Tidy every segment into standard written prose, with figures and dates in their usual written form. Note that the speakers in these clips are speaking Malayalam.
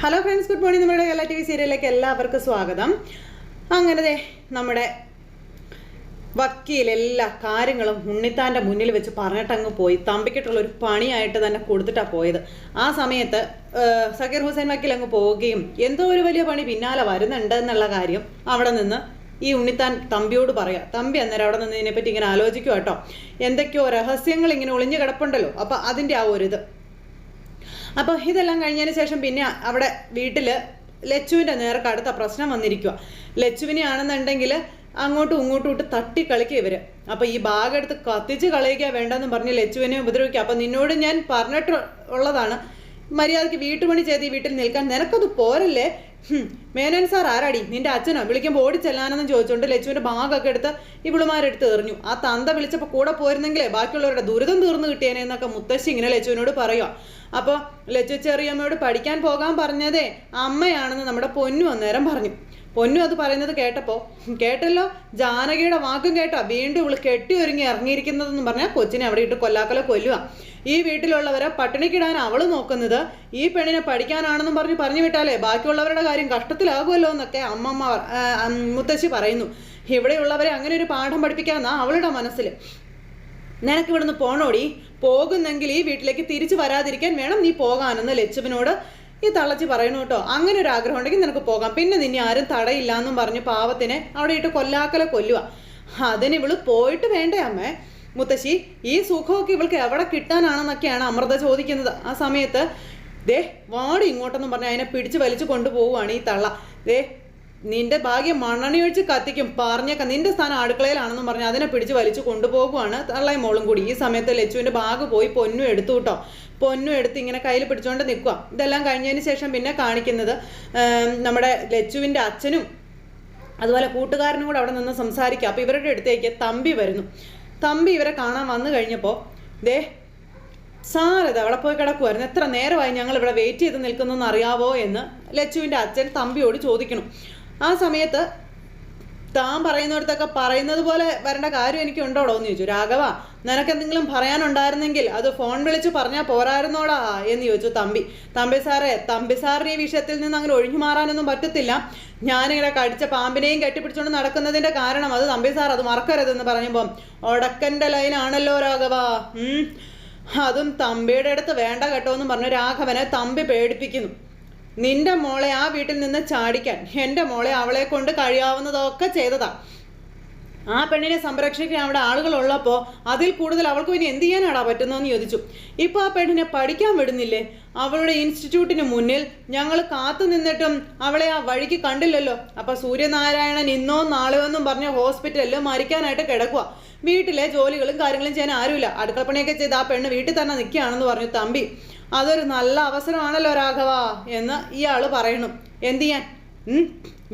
Hello friends, good morning. നമ്മുടെ കേരള TV സീരിയലിലേക്ക് എല്ലാവർക്കും സ്വാഗതം. അങ്ങനെ നമ്മുടെ വക്കീൽ എല്ലാ കാര്യങ്ങളും ഉണ്ണിത്താൻ്റെ മുന്നിൽ വെച്ച് പറഞ്ഞിട്ടങ്ങ് പോയി. തമ്പിക്കിട്ടുള്ളൊരു പണിയായിട്ട് തന്നെ കൊടുത്തിട്ടാണ് പോയത്. ആ സമയത്ത് സക്കീർ ഹുസൈൻ വക്കീൽ അങ്ങ് പോവുകയും എന്തോ ഒരു വലിയ പണി പിന്നാലെ വരുന്നുണ്ട് എന്നുള്ള കാര്യം അവിടെ നിന്ന് ഈ ഉണ്ണിത്താൻ തമ്പിയോട് പറയാം. തമ്പി അന്നേരം അവിടെ നിന്ന് ഇതിനെപ്പറ്റി ഇങ്ങനെ ആലോചിക്കുക കേട്ടോ. എന്തൊക്കെയോ രഹസ്യങ്ങൾ ഇങ്ങനെ ഒളിഞ്ഞു കിടപ്പുണ്ടല്ലോ, അപ്പം അതിൻ്റെ ആ ഒരു ഇത്. അപ്പോൾ ഇതെല്ലാം കഴിഞ്ഞതിന് ശേഷം പിന്നെ അവിടെ വീട്ടിൽ ലച്ചുവിൻ്റെ നേർക്ക് അടുത്ത പ്രശ്നം വന്നിരിക്കുക. ലച്ചുവിനെ ആണെന്നുണ്ടെങ്കിൽ അങ്ങോട്ടും ഇങ്ങോട്ടും ഇട്ട് തട്ടിക്കളിക്കുക ഇവർ. അപ്പോൾ ഈ ബാഗ് എടുത്ത് കത്തിച്ച് കളയിക്കുക വേണ്ടെന്ന് പറഞ്ഞ് ലച്ചുവിനെ ഉപദ്രവിക്കുക. അപ്പോൾ നിന്നോട് ഞാൻ പറഞ്ഞിട്ടുള്ളതാണ്, മര്യാദയ്ക്ക് വീട്ടുപണി ചെയ്ത് ഈ വീട്ടിൽ നിൽക്കാൻ, നിനക്കത് പോരല്ലേ? മേനോൻ സാർ ആരാടി? നിന്റെ അച്ഛനോ? വിളിക്കുമ്പോൾ ഓടിച്ചെല്ലാനെന്ന് ചോദിച്ചുകൊണ്ട് ലച്ചുവിൻ്റെ ബാഗൊക്കെ എടുത്ത് ഇവളുമാരെടുത്ത് എറിഞ്ഞു. ആ തന്ത വിളിച്ചപ്പോൾ കൂടെ പോയിരുന്നെങ്കിലേ ബാക്കിയുള്ളവരുടെ ദുരിതം തീർന്നു കിട്ടിയേനെ എന്നൊക്കെ മുത്തശ്ശി ഇങ്ങനെ ലച്ചുവിനോട് പറയുക. അപ്പോൾ ലച്ചു ചെറിയമ്മയോട് പഠിക്കാൻ പോകാൻ പറഞ്ഞതേ അമ്മയാണെന്ന് നമ്മുടെ പൊന്നു അന്നേരം പറഞ്ഞു. പൊന്നു അത് പറയുന്നത് കേട്ടല്ലോ, ജാനകിയുടെ വാക്കും കേട്ടോ, വീണ്ടും ഇവള് കെട്ടി ഒരുങ്ങി ഇറങ്ങിയിരിക്കുന്നതെന്ന് പറഞ്ഞാൽ കൊച്ചിനെ അവിടെ ഇട്ട് കൊല്ലാക്കല കൊല്ലുക. ഈ വീട്ടിലുള്ളവരെ പട്ടിണിക്കിടാൻ അവള് നോക്കുന്നത്, ഈ പെണ്ണിനെ പഠിക്കാനാണെന്നും പറഞ്ഞു വിട്ടാലേ ബാക്കിയുള്ളവരുടെ കാര്യം കഷ്ടത്തിലാകുമല്ലോ എന്നൊക്കെ മുത്തശ്ശി പറയുന്നു. ഇവിടെയുള്ളവരെ അങ്ങനെ ഒരു പാഠം പഠിപ്പിക്കാമെന്നാ അവളുടെ മനസ്സിൽ. നിനക്ക് ഇവിടുന്ന് പോണോടി, പോകുന്നെങ്കിൽ ഈ വീട്ടിലേക്ക് തിരിച്ചു വരാതിരിക്കാൻ വേണം നീ പോകാനെന്ന് ലച്ചുവിനോട് ഈ തള്ളച്ചി പറയുന്നു കേട്ടോ. അങ്ങനെ ഒരു ആഗ്രഹം ഉണ്ടെങ്കിൽ നിനക്ക് പോകാം, പിന്നെ നിന്നെ ആരും തടയില്ല എന്നും പറഞ്ഞ് പാവത്തിനെ അവിടെ ഇട്ട് കൊല്ലാക്കല കൊല്ലുക. അതിന് ഇവള് പോയിട്ട് വേണ്ടേ അമ്മേ? മുത്തശ്ശി, ഈ സുഖമൊക്കെ ഇവൾക്ക് എവിടെ കിട്ടാനാണെന്നൊക്കെയാണ് അമൃത ചോദിക്കുന്നത്. ആ സമയത്ത് ദേ വാടി ഇങ്ങോട്ടെന്നും പറഞ്ഞ് അതിനെ പിടിച്ച് വലിച്ചു കൊണ്ടുപോവുകയാണ് ഈ തള്ള. ദേ നിന്റെ ഭാഗ്യം മണ്ണെണ്ണ ഒഴിച്ച് കത്തിക്കും, പറഞ്ഞേക്കാം, നിന്റെ സ്ഥാനം അടുക്കളയിലാണെന്നും പറഞ്ഞ് അതിനെ പിടിച്ച് വലിച്ചു കൊണ്ടുപോകുവാണ് തള്ളയും മോളും കൂടി. ഈ സമയത്ത് ലച്ചുവിൻ്റെ ബാഗ് പോയി പൊന്നു എടുത്തു കേട്ടോ. പൊന്നു എടുത്ത് ഇങ്ങനെ കയ്യിൽ പിടിച്ചുകൊണ്ട് നിൽക്കുക. ഇതെല്ലാം കഴിഞ്ഞതിന് ശേഷം പിന്നെ കാണിക്കുന്നത് നമ്മുടെ ലച്ചുവിൻ്റെ അച്ഛനും അതുപോലെ കൂട്ടുകാരനും കൂടെ അവിടെ നിന്ന് സംസാരിക്കുക. അപ്പോൾ ഇവരുടെ അടുത്തേക്ക് തമ്പി വരുന്നു. തമ്പി ഇവരെ കാണാൻ വന്നു കഴിഞ്ഞപ്പോൾ ദേ സാരത അവിടെ പോയി കിടക്കുമായിരുന്നു, എത്ര നേരമായി ഞങ്ങൾ ഇവിടെ വെയിറ്റ് ചെയ്ത് നിൽക്കുന്നതെന്ന് അറിയാവോ എന്ന് ലച്ചുവിൻ്റെ അച്ഛൻ തമ്പിയോട് ചോദിക്കണം. ആ സമയത്ത് താൻ പറയുന്നിടത്തൊക്കെ പറയുന്നത് പോലെ വരേണ്ട കാര്യം എനിക്ക് ഉണ്ടോടോ എന്ന് ചോദിച്ചു. രാഘവ, നിനക്കെന്തെങ്കിലും പറയാനുണ്ടായിരുന്നെങ്കിൽ അത് ഫോൺ വിളിച്ച് പറഞ്ഞാൽ പോരായിരുന്നോടാ എന്ന് ചോദിച്ചു തമ്പി. തമ്പി സാറിന് ഈ വിഷയത്തിൽ നിന്ന് അങ്ങനെ ഒഴിഞ്ഞു മാറാനൊന്നും പറ്റത്തില്ല. ഞാനിങ്ങനെ കടിച്ച പാമ്പിനെയും കെട്ടിപ്പിടിച്ചുകൊണ്ട് നടക്കുന്നതിൻ്റെ കാരണം അത് തമ്പി സാർ അത് മറക്കരുതെന്ന് പറഞ്ഞപ്പോൾ ഒടക്കൻ്റെ ലൈനാണല്ലോ രാഘവ, അതും തമ്പിയുടെ അടുത്ത് വേണ്ട കേട്ടോ എന്നും പറഞ്ഞ് രാഘവനെ തമ്പി പേടിപ്പിക്കുന്നു. നിന്റെ മോളെ ആ വീട്ടിൽ നിന്ന് ചാടിക്കാൻ എൻ്റെ മോളെ അവളെ കൊണ്ട് കഴിയാവുന്നതൊക്കെ ചെയ്തതാ. ആ പെണ്ണിനെ സംരക്ഷിക്കാൻ അവിടെ ആളുകളുള്ളപ്പോൾ അതിൽ കൂടുതൽ അവൾക്ക് ഇനി എന്ത് ചെയ്യാനാടാ പറ്റുന്നതെന്ന് ചോദിച്ചു. ഇപ്പോൾ ആ പെണ്ണിനെ പഠിക്കാൻ വിടുന്നില്ലേ? അവളുടെ ഇൻസ്റ്റിറ്റ്യൂട്ടിന് മുന്നിൽ ഞങ്ങൾ കാത്തു നിന്നിട്ടും അവളെ ആ വഴിക്ക് കണ്ടില്ലല്ലോ. അപ്പോൾ സൂര്യനാരായണൻ ഇന്നോ നാളെയോ എന്നും പറഞ്ഞ് ഹോസ്പിറ്റലിൽ മരിക്കാനായിട്ട് കിടക്കുക. വീട്ടിലെ ജോലികളും കാര്യങ്ങളും ചെയ്യാൻ ആരുമില്ല, അടുക്കളപ്പണിയൊക്കെ ചെയ്ത് ആ പെണ്ണ് വീട്ടിൽ തന്നെ നിൽക്കുകയാണെന്ന് പറഞ്ഞു തമ്പി. അതൊരു നല്ല അവസരമാണല്ലോ രാഘവ എന്ന് ഇയാൾ പറയണം. എന്ത് ചെയ്യാൻ?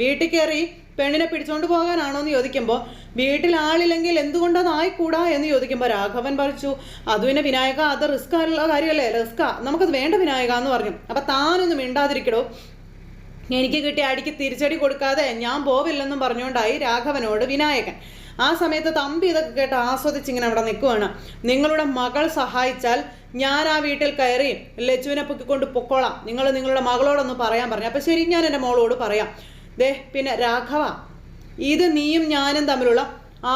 വീട്ടിൽ കയറി പെണ്ണിനെ പിടിച്ചുകൊണ്ട് പോകാനാണോ എന്ന് ചോദിക്കുമ്പോൾ വീട്ടിൽ ആളില്ലെങ്കിൽ എന്തുകൊണ്ടത് ആയിക്കൂടാ എന്ന് ചോദിക്കുമ്പോൾ രാഘവൻ പറഞ്ഞു, അത് പിന്നെ വിനായക, അത് റിസ്ക് ആയിട്ടുള്ള കാര്യമല്ലേ, റിസ്ക്കാ, നമുക്കത് വേണ്ട വിനായക എന്ന് പറഞ്ഞു. അപ്പം താനൊന്നും മിണ്ടാതിരിക്കടോ, എനിക്ക് കിട്ടിയ അടിക്ക് തിരിച്ചടി കൊടുക്കാതെ ഞാൻ പോവില്ലെന്നും പറഞ്ഞുകൊണ്ടായി രാഘവനോട് വിനായകൻ. ആ സമയത്ത് തമ്പി ഇതൊക്കെ കേട്ട് ആസ്വദിച്ചിങ്ങനെ അവിടെ നിൽക്കുവാണ്. നിങ്ങളുടെ മകൾ സഹായിച്ചാൽ ഞാൻ ആ വീട്ടിൽ കയറി ലച്ചുവിനെ പൊക്കിക്കൊണ്ട് പൊക്കോളാം, നിങ്ങൾ നിങ്ങളുടെ മകളോടൊന്ന് പറയാൻ പറഞ്ഞു. അപ്പം ശരി, ഞാൻ എൻ്റെ മോളോട് പറയാം. ദേ പിന്നെ രാഘവ, ഇത് നീയും ഞാനും തമ്മിലുള്ള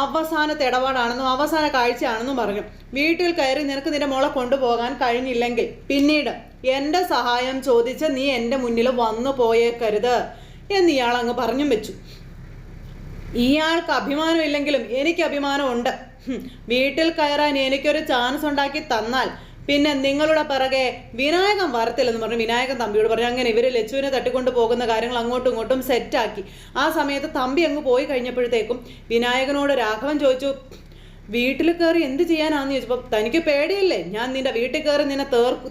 അവസാനത്തെ ഇടപാടാണെന്നും അവസാന കാഴ്ചയാണെന്നും പറഞ്ഞു. വീട്ടിൽ കയറി നിനക്ക് നിന്റെ മോളെ കൊണ്ടുപോകാൻ കഴിഞ്ഞില്ലെങ്കിൽ പിന്നീട് എൻ്റെ സഹായം ചോദിച്ച് നീ എൻ്റെ മുന്നിൽ വന്നു പോയേക്കരുത് എന്ന് ഇയാൾ അങ്ങ് പറഞ്ഞും വെച്ചു. ഇയാൾക്ക് അഭിമാനം ഇല്ലെങ്കിലും എനിക്ക് അഭിമാനമുണ്ട്. വീട്ടിൽ കയറാൻ എനിക്കൊരു ചാൻസ് ഉണ്ടാക്കി തന്നാൽ പിന്നെ നിങ്ങളുടെ പിറകെ വിനായകൻ വരത്തില്ലെന്ന് പറഞ്ഞു വിനായകൻ തമ്പിയോട് പറഞ്ഞു. അങ്ങനെ ഇവർ ലച്ചുവിനെ തട്ടിക്കൊണ്ട് പോകുന്ന കാര്യങ്ങൾ അങ്ങോട്ടും ഇങ്ങോട്ടും സെറ്റാക്കി. ആ സമയത്ത് തമ്പി അങ്ങ് പോയി കഴിഞ്ഞപ്പോഴത്തേക്കും വിനായകനോട് രാഘവൻ ചോദിച്ചു, വീട്ടിൽ കയറി എന്ത് ചെയ്യാനാന്ന് ചോദിച്ചപ്പോൾ തനിക്ക് പേടിയില്ലേ ഞാൻ നിന്റെ വീട്ടിൽ കയറി നിന്നെ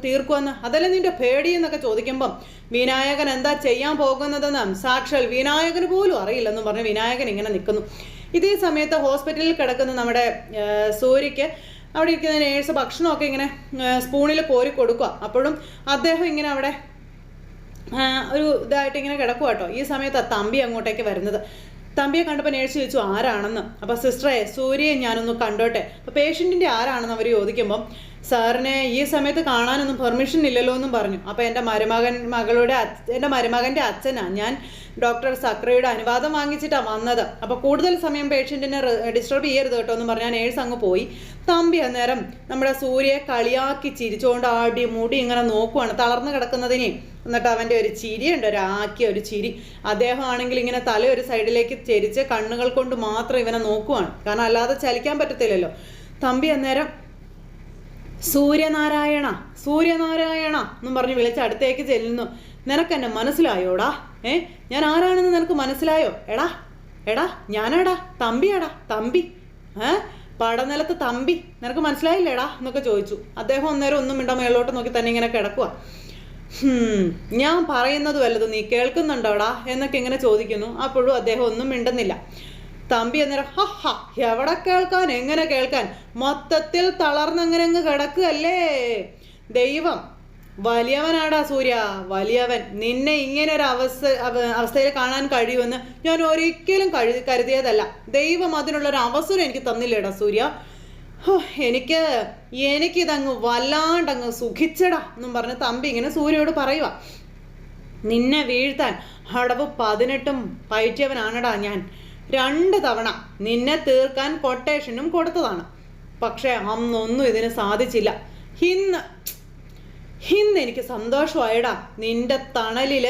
തീർക്കുമെന്ന്, അതല്ലേ നിന്റെ പേടി എന്നൊക്കെ ചോദിക്കുമ്പം വിനായകൻ എന്താ ചെയ്യാൻ പോകുന്നതെന്ന് സാക്ഷാൽ വിനായകന് പോലും അറിയില്ലെന്നും പറഞ്ഞ് വിനായകൻ ഇങ്ങനെ നിൽക്കുന്നു. ഇതേ സമയത്ത് ഹോസ്പിറ്റലിൽ കിടക്കുന്ന നമ്മുടെ സൂര്യയ്ക്ക് അവിടെ ഇരിക്കുന്ന നേഴ്സ് ഭക്ഷണമൊക്കെ ഇങ്ങനെ സ്പൂണിൽ കോരി കൊടുക്കുക. അപ്പോഴും അദ്ദേഹം ഇങ്ങനെ അവിടെ ഒരു ഇതായിട്ട് ഇങ്ങനെ കിടക്കുക കേട്ടോ. ഈ സമയത്താണ് തമ്പി അങ്ങോട്ടേക്ക് വരുന്നത്. തമ്പിയെ കണ്ടപ്പോൾ നേഴ്സ് ചോദിച്ചു ആരാണെന്ന്. അപ്പോൾ സിസ്റ്ററെ, സൂര്യയെ ഞാനൊന്ന് കണ്ടോട്ടെ. അപ്പോൾ പേഷ്യൻറ്റിൻ്റെ ആരാണെന്ന് അവർ ചോദിക്കുമ്പം സാറിനെ ഈ സമയത്ത് കാണാനൊന്നും പെർമിഷൻ ഇല്ലല്ലോ എന്നും പറഞ്ഞു. അപ്പോൾ എൻ്റെ മരുമകൻ്റെ അച്ഛനാ ഞാൻ ഡോക്ടർ സക്രയുടെ അനുവാദം വാങ്ങിച്ചിട്ടാണ് വന്നത്. അപ്പോൾ കൂടുതൽ സമയം പേഷ്യൻറ്റിനെ ഡിസ്റ്റർബ് ചെയ്യരുത് കേട്ടോ എന്ന് പറഞ്ഞാൽ നേഴ്സ് അങ്ങ് പോയി. തമ്പി അന്നേരം നമ്മുടെ സൂര്യയെ കളിയാക്കി ചിരിച്ചുകൊണ്ട് ആടി മുടി ഇങ്ങനെ നോക്കുവാണ് തളർന്നു കിടക്കുന്നതിനെ. എന്നിട്ട് അവൻ്റെ ഒരു ചിരിയുണ്ട്, ഒരാക്കിയ ഒരു ചിരി. അദ്ദേഹം ആണെങ്കിൽ ഇങ്ങനെ തല ഒരു സൈഡിലേക്ക് ചെരിച്ച് കണ്ണുകൾ കൊണ്ട് മാത്രം ഇവനെ നോക്കുവാണ്, കാരണം അല്ലാതെ ചലിക്കാൻ പറ്റത്തില്ലല്ലോ. തമ്പി അന്നേരം സൂര്യനാരായണ സൂര്യനാരായണ എന്നും പറഞ്ഞ് വിളിച്ച് അടുത്തേക്ക് ചെല്ലുന്നു. നിനക്കെന്നെ മനസ്സിലായോടാ? ഞാൻ ആരാണെന്ന് നിനക്ക് മനസ്സിലായോ? എടാ ഞാനാടാ, തമ്പിയാടാ, തമ്പി. പടനിലത്ത് തമ്പി, നിനക്ക് മനസ്സിലായില്ലേടാ എന്നൊക്കെ ചോദിച്ചു. അദ്ദേഹം അന്നേരം ഒന്നും മിണ്ട മേളോട്ട് നോക്കി തന്നെ ഇങ്ങനെ കിടക്കുക. ഞാൻ പറയുന്നത് വല്ലതും നീ കേൾക്കുന്നുണ്ടോടാ എന്നൊക്കെ ഇങ്ങനെ ചോദിക്കുന്നു. അപ്പോഴും അദ്ദേഹം ഒന്നും മിണ്ടുന്നില്ല. തമ്പി അന്നേരം എവിടെ കേൾക്കാൻ, എങ്ങനെ കേൾക്കാൻ, മൊത്തത്തിൽ തളർന്നങ്ങനെ അങ്ങ് കിടക്കുകയല്ലേ. ദൈവം വലിയവനാടാ സൂര്യ, വലിയവൻ. നിന്നെ ഇങ്ങനെ ഒരു അവസ്ഥയിൽ കാണാൻ കഴിയുമെന്ന് ഞാൻ ഒരിക്കലും കരുതിയതല്ല. ദൈവം അതിനുള്ളൊരു അവസരം എനിക്ക് തന്നില്ലേടാ സൂര്യ. എനിക്കിതങ്ങ് വല്ലാണ്ടങ്ങ് സുഖിച്ചടാ എന്നും പറഞ്ഞ് തമ്പി ഇങ്ങനെ സൂര്യയോട് പറയുക. നിന്നെ വീഴ്ത്താൻ അടവ് 18 പയറ്റിയവനാണടാ ഞാൻ. 2 തവണ നിന്നെ തീർക്കാൻ കൊട്ടേഷനും കൊടുത്തതാണ്. പക്ഷേ അന്നൊന്നും ഇതിന് സാധിച്ചില്ല. ഇന്ന് എനിക്ക് സന്തോഷമായടാ. നിന്റെ തണലിൽ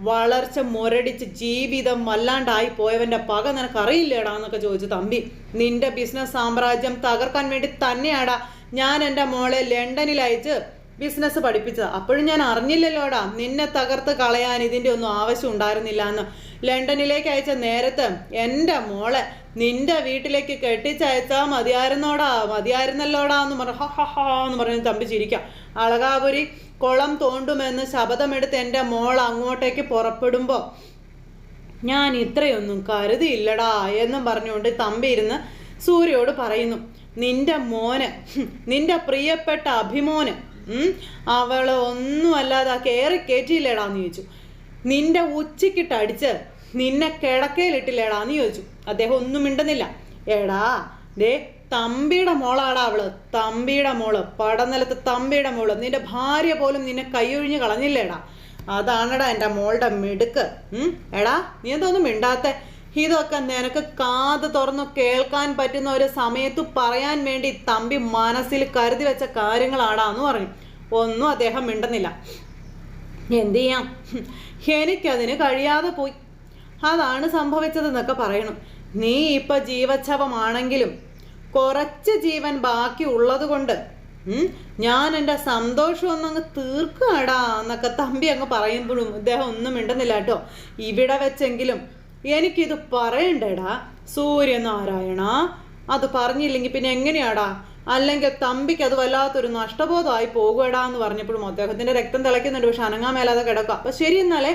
വളർച്ച മുരടിച്ച് ജീവിതം വല്ലാണ്ടായി പോയവൻ്റെ പക നിനക്കറിയില്ലേടാ എന്നൊക്കെ ചോദിച്ചു തമ്പി. നിന്റെ ബിസിനസ് സാമ്രാജ്യം തകർക്കാൻ വേണ്ടി തന്നെയാടാ ഞാൻ എൻ്റെ മോളെ ലണ്ടനിൽ അയച്ച് ബിസിനസ് പഠിപ്പിച്ചത്. അപ്പോഴും ഞാൻ അറിഞ്ഞില്ലല്ലോടാ നിന്നെ തകർത്ത് കളയാൻ ഇതിൻ്റെ ഒന്നും ആവശ്യം ഉണ്ടായിരുന്നില്ല എന്ന്. ലണ്ടനിലേക്ക് അയച്ച നേരത്ത് എൻ്റെ മോളെ നിന്റെ വീട്ടിലേക്ക് കെട്ടിച്ചയച്ചാൽ മതിയായിരുന്നല്ലോടാ എന്ന് എന്ന് പറഞ്ഞ് തമ്പി ചിരിക്കാം. അളകാപുരി കുളം തോണ്ടുമെന്ന് ശപഥമെടുത്ത് എൻ്റെ മോൾ അങ്ങോട്ടേക്ക് പുറപ്പെടുമ്പോൾ ഞാൻ ഇത്രയൊന്നും കരുതിയില്ലടാ എന്നും പറഞ്ഞുകൊണ്ട് തമ്പി ഇരുന്ന് സൂര്യയോട് പറയുന്നു. നിന്റെ മോന്, നിന്റെ പ്രിയപ്പെട്ട അഭിമോന് അവള് ഒന്നും അല്ലാതെ കയറി കയറ്റിയില്ലേടാന്ന് ചോദിച്ചു. നിന്റെ ഉച്ചക്കിട്ടടിച്ച് നിന്നെ കിടക്കയിലിട്ടില്ലേടാന്ന് ചോദിച്ചു. അദ്ദേഹം ഒന്നും മിണ്ടുന്നില്ല. എടാ ദേ തമ്പിയുടെ മോളാടാ അവള്, തമ്പിയുടെ മോള്, പടനിലത്ത് തമ്പിയുടെ മോള്. നിന്റെ ഭാര്യ പോലും നിന്നെ കൈയൊഴിഞ്ഞ് കളഞ്ഞില്ലേടാ. അതാണടാ എൻ്റെ മോളുടെ മിടുക്ക്. എടാ നീ എന്തോന്നും മിണ്ടാത്ത? ഇതൊക്കെ നിനക്ക് കാത് തുറന്നു കേൾക്കാൻ പറ്റുന്ന ഒരു സമയത്ത് പറയാൻ വേണ്ടി തമ്പി മനസ്സിൽ കരുതി വെച്ച കാര്യങ്ങളാടാ എന്ന് പറഞ്ഞു. ഒന്നും അദ്ദേഹം മിണ്ടുന്നില്ല. എന്തു ചെയ്യാം, എനിക്കതിന് കഴിയാതെ പോയി, അതാണ് സംഭവിച്ചതെന്നൊക്കെ പറയണം. നീ ഇപ്പൊ ജീവച്ഛവമാണെങ്കിലും കുറച്ച് ജീവൻ ബാക്കി ഉള്ളത് കൊണ്ട് ഞാൻ എൻ്റെ സന്തോഷം ഒന്നങ്ങ് തീർക്കുകടാ എന്നൊക്കെ തമ്പി അങ്ങ് പറയുമ്പോഴും ഇദ്ദേഹം ഒന്നും മിണ്ടുന്നില്ല കേട്ടോ. ഇവിടെ വെച്ചെങ്കിലും എനിക്കിത് പറയണ്ടേടാ സൂര്യനാരായണ. അത് പറഞ്ഞില്ലെങ്കിൽ പിന്നെ എങ്ങനെയാടാ? അല്ലെങ്കിൽ തമ്പിക്ക് അത് വല്ലാത്തൊരു നഷ്ടബോധമായി പോകുകടാ എന്ന് പറഞ്ഞപ്പോഴും അദ്ദേഹത്തിൻ്റെ രക്തം തിളയ്ക്കുന്നുണ്ട്. പക്ഷെ അനങ്ങാൻ മേലാതെ കിടക്കുക. അപ്പം ശരി, എന്നാലേ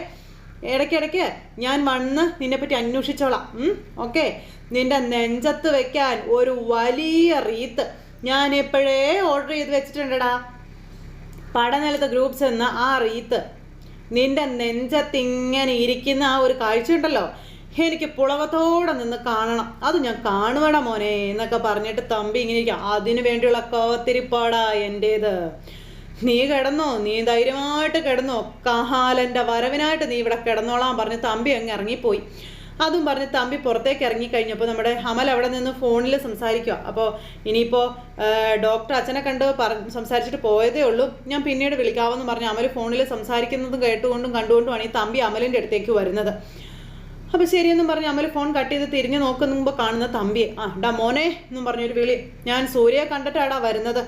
ഇടയ്ക്കിടയ്ക്ക് ഞാൻ വന്ന് നിന്നെപ്പറ്റി അന്വേഷിച്ചോളാം. ഓക്കെ, നിന്റെ നെഞ്ചത്ത് വെക്കാൻ ഒരു വലിയ റീത്ത് ഞാൻ എപ്പോഴേ ഓർഡർ ചെയ്ത് വെച്ചിട്ടുണ്ടടാ. പടനിലത്ത് ഗ്രൂപ്പ്സ് എന്ന ആ റീത്ത് നിന്റെ നെഞ്ചത്ത് ഇങ്ങനെ ഇരിക്കുന്ന ആ ഒരു കാഴ്ച ഉണ്ടല്ലോ, എനിക്ക് പുളകത്തോടെ നിന്ന് കാണണം. അത് ഞാൻ കാണുവടാ മോനെ എന്നൊക്കെ പറഞ്ഞിട്ട് തമ്പി ഇങ്ങനെ ഇരിക്കാം. അതിനു വേണ്ടിയുള്ള കാത്തിരിപ്പാടാ എൻ്റേത്. നീ കിടന്നോ, നീ ധൈര്യമായിട്ട് കിടന്നോ, കാഹാലൻ്റെ വരവിനായിട്ട് നീ ഇവിടെ കിടന്നോളാൻ പറഞ്ഞ് തമ്പി അങ്ങ് ഇറങ്ങിപ്പോയി. അതും പറഞ്ഞ് തമ്പി പുറത്തേക്ക് ഇറങ്ങിക്കഴിഞ്ഞപ്പോൾ നമ്മുടെ അമൽ അവിടെ നിന്ന് ഫോണിൽ സംസാരിക്കുക. അപ്പോൾ ഇനിയിപ്പോൾ ഡോക്ടർ അച്ഛനെ കണ്ട് സംസാരിച്ചിട്ട് പോയതേ ഉള്ളൂ, ഞാൻ പിന്നീട് വിളിക്കാമെന്ന് പറഞ്ഞ് അമൽ ഫോണിൽ സംസാരിക്കുന്നതും കേട്ടുകൊണ്ടും കണ്ടുകൊണ്ടുമാണ് ഈ തമ്പി അമലിൻ്റെ അടുത്തേക്ക് വരുന്നത്. അപ്പോൾ ശരിയെന്നും പറഞ്ഞ് അമൽ ഫോൺ കട്ട് ചെയ്ത് തിരിഞ്ഞ് നോക്കുമ്പോൾ കാണുന്ന തമ്പിയെ. ഡാ മോനെ എന്നും പറഞ്ഞൊരു വിളി. ഞാൻ സൂര്യയെ കണ്ടിട്ടാടാ വരുന്നത്.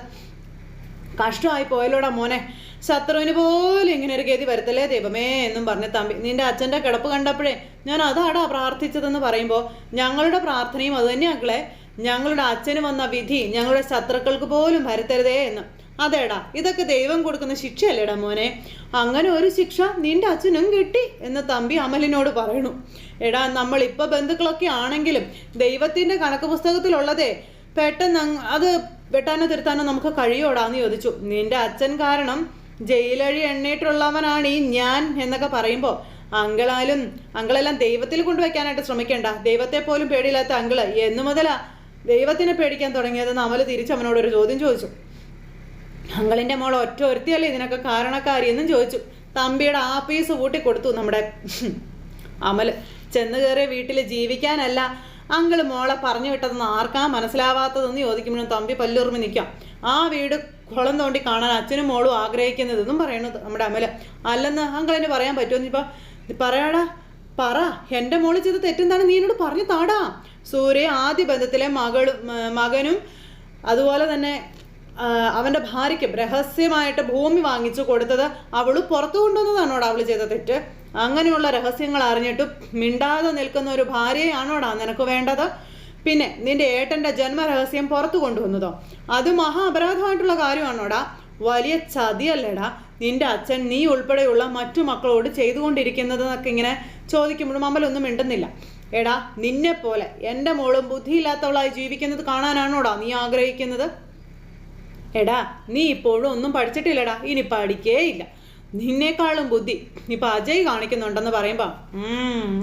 കഷ്ടമായി പോയല്ലോടാ മോനെ, ശത്രുവിന് പോലും ഇങ്ങനെ ഒരു ഗതി വരുത്തല്ലേ ദൈവമേ എന്നും പറഞ്ഞ് തമ്പി. നിന്റെ അച്ഛൻ്റെ കിടപ്പ് കണ്ടപ്പോഴേ ഞാൻ അതാടാ പ്രാർത്ഥിച്ചതെന്ന് പറയുമ്പോൾ ഞങ്ങളുടെ പ്രാർത്ഥനയും അത് തന്നെയാക്കളെ. ഞങ്ങളുടെ അച്ഛന് വന്ന വിധി ഞങ്ങളുടെ ശത്രുക്കൾക്ക് പോലും വരുത്തരുതേ എന്ന്. അതേടാ, ഇതൊക്കെ ദൈവം കൊടുക്കുന്ന ശിക്ഷയല്ലേടാ മോനെ. അങ്ങനെ ഒരു ശിക്ഷ നിന്റെ അച്ഛനും കിട്ടി എന്ന് തമ്പി അമലിനോട് പറയണു. എടാ, നമ്മളിപ്പോൾ ബന്ധുക്കളൊക്കെ ആണെങ്കിലും ദൈവത്തിൻ്റെ കണക്ക് പുസ്തകത്തിലുള്ളതേ പെട്ടെന്ന് അത് വെട്ടാനോ തിരുത്താനോ നമുക്ക് കഴിയോടാന്ന് ചോദിച്ചു. നിന്റെ അച്ഛൻ കാരണം ജയിലഴി എണ്ണീട്ടുള്ളവനാണ് ഈ ഞാൻ എന്നൊക്കെ പറയുമ്പോൾ അങ്കിളെല്ലാം ദൈവത്തിൽ കൊണ്ടുവയ്ക്കാനായിട്ട് ശ്രമിക്കേണ്ട. ദൈവത്തെ പോലും പേടിയില്ലാത്ത അങ്കിള് എന്നു മുതലാ ദൈവത്തിനെ പേടിക്കാൻ തുടങ്ങിയതെന്ന് അമൽ തിരിച്ച് അവനോടൊരു ചോദ്യം ചോദിച്ചു. അങ്കളിൻ്റെ മോൾ ഒറ്റ ഒരുത്തിയല്ലേ ഇതിനൊക്കെ കാരണക്കാരിയെന്നും ചോദിച്ചു. തമ്പിയുടെ ആപ്പീസ് കൂട്ടിക്കൊടുത്തു നമ്മുടെ അമൽ. ചെന്ന് കയറിയ വീട്ടിൽ ജീവിക്കാനല്ല അങ്കിള് മോളെ പറഞ്ഞു വിട്ടതെന്ന് ആർക്കാ മനസ്സിലാവാത്തതെന്ന് ചോദിക്കുമ്പോഴും തമ്പി പല്ലുറുമി നിൽക്കാം. ആ വീട് കുളം തോണ്ടി കാണാൻ അച്ഛനും മോളും ആഗ്രഹിക്കുന്നതെന്നും പറയുന്നത് നമ്മുടെ അമൽ. അല്ലെന്ന് അങ്കിളിന് പറയാൻ പറ്റുമെന്ന് ഇപ്പം പറയാടാ, പറ, എൻ്റെ മോള് ചെയ്ത് തെറ്റെന്താണ് നീ എന്നോട് പറഞ്ഞു താടാ. സൂര്യ ആദ്യ ബന്ധത്തിലെ മകനും അതുപോലെ തന്നെ അവൻ്റെ ഭാര്യയ്ക്കും രഹസ്യമായിട്ട് ഭൂമി വാങ്ങിച്ചു കൊടുത്തത് അവള് പുറത്തു കൊണ്ടുവന്നതാണോടാ അവള് ചെയ്ത തെറ്റ്? അങ്ങനെയുള്ള രഹസ്യങ്ങൾ അറിഞ്ഞിട്ടും മിണ്ടാതെ നിൽക്കുന്ന ഒരു ഭാര്യയാണോടാ നിനക്ക് വേണ്ടത്? പിന്നെ നിന്റെ ഏട്ടൻ്റെ ജന്മരഹസ്യം പുറത്തു കൊണ്ടുവന്നതോ? അത് മഹാ അപരാധമായിട്ടുള്ള കാര്യമാണോടാ? വലിയ ചതിയല്ലേടാ നിന്റെ അച്ഛൻ നീ ഉൾപ്പെടെയുള്ള മറ്റു മക്കളോട് ചെയ്തുകൊണ്ടിരിക്കുന്നതെന്നൊക്കെ ഇങ്ങനെ ചോദിക്കുമ്പോഴും അമലൊന്നും മിണ്ടുന്നില്ല. എടാ, നിന്നെ പോലെ എൻ്റെ മോളും ബുദ്ധിയില്ലാത്തവളായി ജീവിക്കുന്നത് കാണാനാണോടാ നീ ആഗ്രഹിക്കുന്നത്? എടാ, നീ ഇപ്പോഴും ഒന്നും പഠിച്ചിട്ടില്ലടാ, ഇനി പഠിക്കേയില്ല. നിന്നേക്കാളും ബുദ്ധി ഇപ്പം അജയ് കാണിക്കുന്നുണ്ടെന്ന് പറയുമ്പോൾ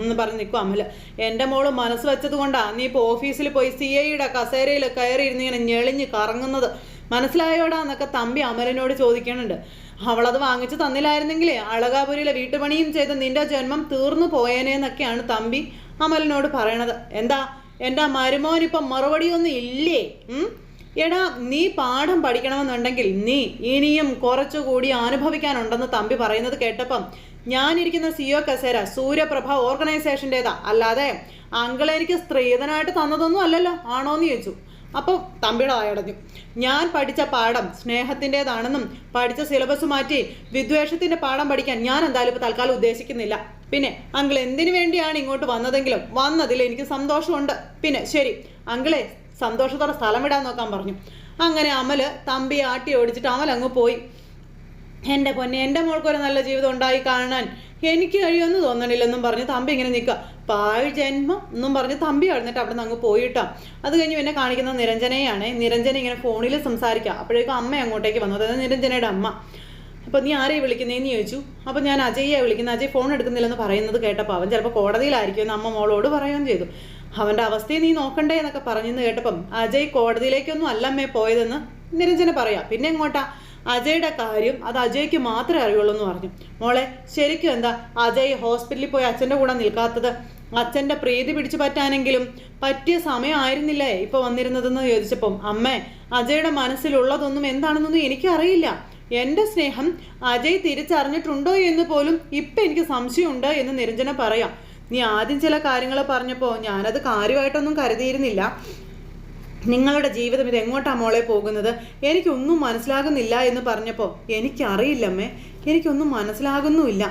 എന്ന് പറഞ്ഞ് നിൽക്കും അമല്. എൻ്റെ മോള് മനസ്സ് വെച്ചത് കൊണ്ടാണ് നീ ഇപ്പോൾ ഓഫീസിൽ പോയി CIയുടെ കസേരയിൽ കയറി ഇരുന്ന് ഇങ്ങനെ ഞെളിഞ്ഞ് കറങ്ങുന്നത്, മനസ്സിലായോടാ എന്നൊക്കെ തമ്പി അമലിനോട് ചോദിക്കുന്നുണ്ട്. അവളത് വാങ്ങിച്ചു തന്നില്ലായിരുന്നെങ്കിലേ അളകാപുരിയിലെ വീട്ടുപണിയും ചെയ്ത് നിന്റെ ജന്മം തീർന്നു പോയേനെന്നൊക്കെയാണ് തമ്പി അമലിനോട് പറയണത്. എന്താ എൻ്റെ മരുമോനിപ്പം മറുപടിയൊന്നും ഇല്ലേ? എടാ, നീ പാഠം പഠിക്കണമെന്നുണ്ടെങ്കിൽ നീ ഇനിയും കുറച്ചുകൂടി അനുഭവിക്കാനുണ്ടെന്ന് തമ്പി പറയുന്നത് കേട്ടപ്പം ഞാനിരിക്കുന്ന CEO കസേര സൂര്യപ്രഭ ഓർഗനൈസേഷൻ്റെതാ, അല്ലാതെ അങ്കിൾ എനിക്ക് സ്ത്രീധനായിട്ട് തന്നതൊന്നും അല്ലല്ലോ, ആണോന്ന് ചോദിച്ചു. അപ്പോൾ തമ്പിയുടെ വായടഞ്ഞു. ഞാൻ പഠിച്ച പാഠം സ്നേഹത്തിൻ്റെതാണെന്നും പഠിച്ച സിലബസ് മാറ്റി വിദ്വേഷത്തിൻ്റെ പാഠം പഠിക്കാൻ ഞാൻ എന്തായാലും ഇപ്പോൾ തൽക്കാലം ഉദ്ദേശിക്കുന്നില്ല. പിന്നെ അങ്കിൾ എന്തിനു വേണ്ടിയാണ് ഇങ്ങോട്ട് വന്നതെങ്കിലും വന്നതിൽ എനിക്ക് സന്തോഷമുണ്ട്. പിന്നെ ശരി അങ്കിളെ, സന്തോഷത്തോടെ സ്ഥലം വിടാൻ നോക്കാൻ പറഞ്ഞു. അങ്ങനെ അമല് തമ്പി ആട്ടി ഓടിച്ചിട്ട് അമൽ അങ്ങ് പോയി. എൻ്റെ പൊന്നെ, എൻ്റെ മോൾക്കൊരു നല്ല ജീവിതം ഉണ്ടായി കാണാൻ എനിക്ക് കഴിയുമെന്ന് തോന്നണില്ലെന്നും പറഞ്ഞ് തമ്പി ഇങ്ങനെ നിൽക്കുക. പാഴ് ജന്മം എന്നും പറഞ്ഞ് തമ്പി എഴുന്നിട്ട് അവിടെ നിന്ന് അങ്ങ് പോയിട്ടാ. അത് കഴിഞ്ഞ് പിന്നെ കാണിക്കുന്ന നിരഞ്ജനയാണ്. നിരഞ്ജന ഇങ്ങനെ ഫോണിൽ സംസാരിക്കുക. അപ്പോഴേക്കും അമ്മ അങ്ങോട്ടേക്ക് വന്നു, അതായത് നിരഞ്ജനയുടെ അമ്മ. അപ്പോൾ നീ ആരെയും വിളിക്കുന്നതെന്ന് ചോദിച്ചു. അപ്പോൾ ഞാൻ അജയ്യെ വിളിക്കുന്നത്, അജയ് ഫോൺ എടുക്കുന്നില്ലെന്ന് പറയുന്നത് കേട്ടപ്പോൾ അവൻ ചിലപ്പോൾ കോടതിയിലായിരിക്കുമെന്ന് അമ്മ മോളോട് പറയുകയും ചെയ്തു. അവൻ്റെ അവസ്ഥയെ നീ നോക്കണ്ടേ എന്നൊക്കെ പറഞ്ഞെന്ന് കേട്ടപ്പം അജയ് കോടതിയിലേക്കൊന്നും അല്ലമ്മേ പോയതെന്ന് നിരഞ്ജന പറയാം. പിന്നെ എങ്ങോട്ടാ? അജയുടെ കാര്യം അത് അജയ്ക്ക് മാത്രമേ അറിയുള്ളൂ എന്ന് പറഞ്ഞു. മോളെ, ശരിക്കും എന്താ അജയ് ഹോസ്പിറ്റലിൽ പോയി അച്ഛൻ്റെ കൂടെ നിൽക്കാത്തത്? അച്ഛൻ്റെ പ്രീതി പിടിച്ചു പറ്റാനെങ്കിലും പറ്റിയ സമയമായിരുന്നില്ലേ ഇപ്പോൾ വന്നിരുന്നതെന്ന് ചോദിച്ചപ്പം അമ്മേ, അജയുടെ മനസ്സിലുള്ളതൊന്നും എന്താണെന്നൊന്നും എനിക്കറിയില്ല. എൻ്റെ സ്നേഹം അജയ് തിരിച്ചറിഞ്ഞിട്ടുണ്ടോ എന്ന് പോലും ഇപ്പം എനിക്ക് സംശയമുണ്ട് എന്ന് നിരഞ്ജന പറയാം. നീ ആദ്യം ചില കാര്യങ്ങൾ പറഞ്ഞപ്പോൾ ഞാനത് കാര്യമായിട്ടൊന്നും കരുതിയിരുന്നില്ല. നിങ്ങളുടെ ജീവിതം ഇത് എങ്ങോട്ടാണ് മോളെ പോകുന്നത്, എനിക്കൊന്നും മനസ്സിലാകുന്നില്ല എന്ന് പറഞ്ഞപ്പോൾ എനിക്കറിയില്ലമ്മേ, എനിക്കൊന്നും മനസ്സിലാകുന്നുമില്ല.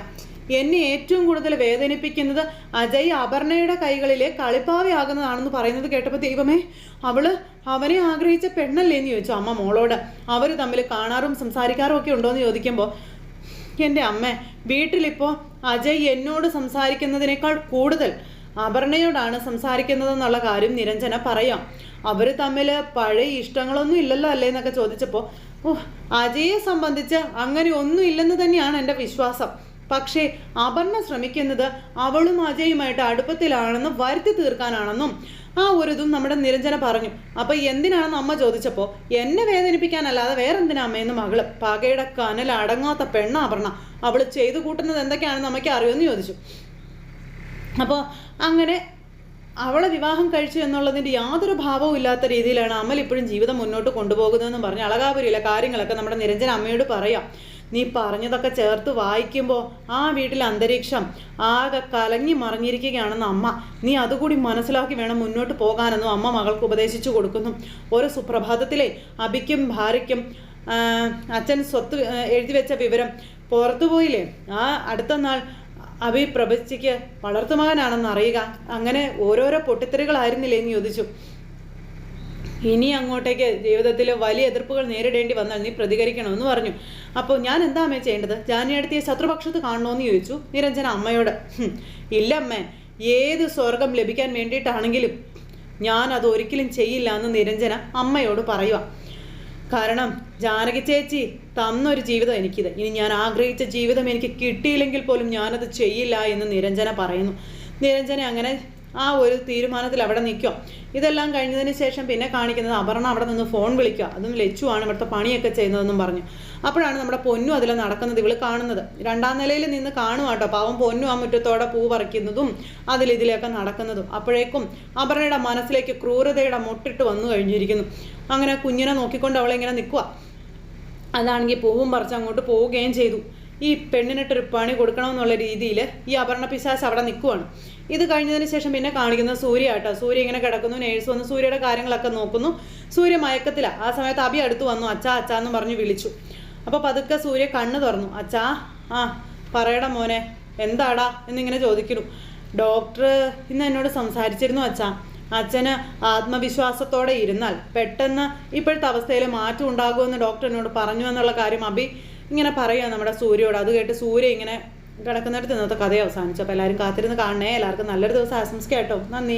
എന്നെ ഏറ്റവും കൂടുതൽ വേദനിപ്പിക്കുന്നത് അജയ് അപർണയുടെ കൈകളിലെ കളിപ്പാവയാകുന്നതാണെന്ന് പറയുന്നത് കേട്ടപ്പോൾ ദൈവമേ, അവനെ ആഗ്രഹിച്ച പെണ്ണല്ലേ എന്ന് ചോദിച്ചു അമ്മ മോളോട്. അവർ തമ്മിൽ കാണാറും സംസാരിക്കാറും ഒക്കെ ഉണ്ടോയെന്ന് ചോദിക്കുമ്പോൾ എൻ്റെ അമ്മ, വീട്ടിലിപ്പോൾ അജയ് എന്നോട് സംസാരിക്കുന്നതിനേക്കാൾ കൂടുതൽ അപർണയോടാണ് സംസാരിക്കുന്നതെന്നുള്ള കാര്യം നിരഞ്ജന പറയാം. അവർ തമ്മിൽ പഴയ ഇഷ്ടങ്ങളൊന്നും ഇല്ലല്ലോ അല്ലേ എന്നൊക്കെ ചോദിച്ചപ്പോൾ അജയെ സംബന്ധിച്ച് അങ്ങനെ ഒന്നും ഇല്ലെന്ന് തന്നെയാണ് എൻ്റെ വിശ്വാസം. പക്ഷേ അപർണ ശ്രമിക്കുന്നത് അവളും അജയുമായിട്ട് അടുപ്പത്തിലാണെന്ന് വരുത്തി തീർക്കാനാണെന്നും ആ ഒരു ഇതും നമ്മുടെ നിരഞ്ജന പറഞ്ഞു. അപ്പോൾ എന്തിനാണെന്ന് അമ്മ ചോദിച്ചപ്പോൾ എന്നെ വേദനിപ്പിക്കാനല്ലാതെ വേറെന്തിനാ അമ്മയെന്ന് മകള്. പകയുടെ കനൽ അടങ്ങാത്ത പെണ്ണ അപർണ, അവൾ ചെയ്തു കൂട്ടുന്നത് എന്തൊക്കെയാണെന്ന് അമ്മയ്ക്ക് അറിയുമെന്ന് ചോദിച്ചു. അപ്പോൾ അങ്ങനെ അവളെ വിവാഹം കഴിച്ചു എന്നുള്ളതിൻ്റെ യാതൊരു ഭാവവും ഇല്ലാത്ത രീതിയിലാണ് അമൽ ഇപ്പോഴും ജീവിതം മുന്നോട്ട് കൊണ്ടുപോകുന്നതെന്നും പറഞ്ഞ് അളകാപുരിയിലെ കാര്യങ്ങളൊക്കെ നമ്മുടെ നിരഞ്ജന അമ്മയോട് പറയാം. നീ പറഞ്ഞതൊക്കെ ചേർത്ത് വായിക്കുമ്പോൾ ആ വീട്ടിലെ അന്തരീക്ഷം ആകെ കലങ്ങി മറിഞ്ഞിരിക്കുകയാണെന്ന് അമ്മ, നീ അതുകൂടി മനസ്സിലാക്കി വേണം മുന്നോട്ട് പോകാനെന്നും അമ്മ മകൾക്ക് ഉപദേശിച്ചു കൊടുക്കുന്നു. ഒരു സുപ്രഭാതത്തിലെ അബിക്കും ഭാര്യയ്ക്കും അച്ഛൻ സ്വത്ത് എഴുതി വെച്ച വിവരം പുറത്തുപോയില്ലേ. ആ അടുത്ത നാൾ അബി പ്രഭച്ചിക്ക് വളർത്തുമകനാണെന്ന് അറിയുക. അങ്ങനെ ഓരോരോ പൊട്ടിത്തെറികളായിരുന്നില്ലേ എന്ന് ചോദിച്ചു. ഇനി അങ്ങോട്ടേക്ക് ജീവിതത്തിൽ വലിയ എതിർപ്പുകൾ നേരിടേണ്ടി വന്നാൽ നീ പ്രതികരിക്കണമെന്ന് പറഞ്ഞു. അപ്പോൾ ഞാൻ എന്താ അമ്മേ ചെയ്യേണ്ടത്? ജാനിയടുത്തിയെ ശത്രുപക്ഷത്ത് കാണണമെന്ന് ചോദിച്ചു നിരഞ്ജന അമ്മയോട്. ഇല്ലമ്മേ, ഏത് സ്വർഗം ലഭിക്കാൻ വേണ്ടിയിട്ടാണെങ്കിലും ഞാൻ അത് ഒരിക്കലും ചെയ്യില്ല എന്ന് നിരഞ്ജന അമ്മയോട് പറയുക. കാരണം ജാനകി ചേച്ചി തന്നൊരു ജീവിതം എനിക്കിത്, ഇനി ഞാൻ ആഗ്രഹിച്ച ജീവിതം എനിക്ക് കിട്ടിയില്ലെങ്കിൽ പോലും ഞാനത് ചെയ്യില്ല എന്ന് നിരഞ്ജന പറയുന്നു. നിരഞ്ജന അങ്ങനെ ആ ഒരു തീരുമാനത്തിൽ അവിടെ നിൽക്കുക. ഇതെല്ലാം കഴിഞ്ഞതിന് ശേഷം പിന്നെ കാണിക്കുന്നത് അപർണ അവിടെ നിന്ന് ഫോൺ വിളിക്കുക. അതും ലച്ചുവാണ് ഇവിടുത്തെ പണിയൊക്കെ ചെയ്യുന്നതെന്നും പറഞ്ഞു. അപ്പോഴാണ് നമ്മുടെ പൊന്നു അതിൽ നടക്കുന്നത് ഇവള് കാണുന്നത്. 2ാം നിലയിൽ നിന്ന് കാണുക കേട്ടോ. പാവം പൊന്നു ആ മുറ്റത്തോടെ പൂ പറിക്കുന്നതും ഇതിലേക്ക് നടക്കുന്നതും. അപ്പോഴേക്കും അപർണയുടെ മനസ്സിലേക്ക് ക്രൂരതയുടെ മുട്ടിട്ട് വന്നു കഴിഞ്ഞിരിക്കുന്നു. അങ്ങനെ കുഞ്ഞിനെ നോക്കിക്കൊണ്ട് അവളെ ഇങ്ങനെ നിൽക്കുക. അതാണെങ്കിൽ പൂവും പറിച്ച് അങ്ങോട്ട് പോവുകയും ചെയ്തു. ഈ പെണ്ണിനിട്ടൊരു പണി കൊടുക്കണമെന്നുള്ള രീതിയിൽ ഈ അപർണ പിശാച് അവിടെ നിൽക്കുവാണ്. ഇത് കഴിഞ്ഞതിന് ശേഷം പിന്നെ കാണിക്കുന്നത് സൂര്യ കേട്ടോ. സൂര്യ ഇങ്ങനെ കിടക്കുന്നു. നേഴ്സ് വന്ന് സൂര്യയുടെ കാര്യങ്ങളൊക്കെ നോക്കുന്നു. സൂര്യ മയക്കത്തിലാണ്. ആ സമയത്ത് അഭി അടുത്ത് വന്നു. അച്ഛാ അച്ഛാ എന്ന് പറഞ്ഞ് വിളിച്ചു. അപ്പോൾ പതുക്കെ സൂര്യ കണ്ണ് തുറന്നു. അച്ഛാ, ആ പറയടാ മോനെ, എന്താടാ എന്നിങ്ങനെ ചോദിക്കുന്നു. ഡോക്ടർ ഇന്ന് എന്നോട് സംസാരിച്ചിരുന്നു അച്ഛാ. അച്ഛന് ആത്മവിശ്വാസത്തോടെ ഇരുന്നാൽ പെട്ടെന്ന് ഇപ്പോഴത്തെ അവസ്ഥയിൽ മാറ്റം ഉണ്ടാകുമെന്ന് ഡോക്ടർ എന്നോട് പറഞ്ഞു എന്നുള്ള കാര്യം അഭി ഇങ്ങനെ പറയുക നമ്മുടെ സൂര്യയോട്. അത് കേട്ട് സൂര്യ ഇങ്ങനെ കിടക്കുന്നിടത്ത് ഇന്നത്തെ കഥ അവസാനിച്ചു. അപ്പോൾ എല്ലാവരും കാത്തിരുന്ന് കാണണേ. എല്ലാവർക്കും നല്ലൊരു ദിവസം ആശംസിക്കാം കേട്ടോ. നന്ദി.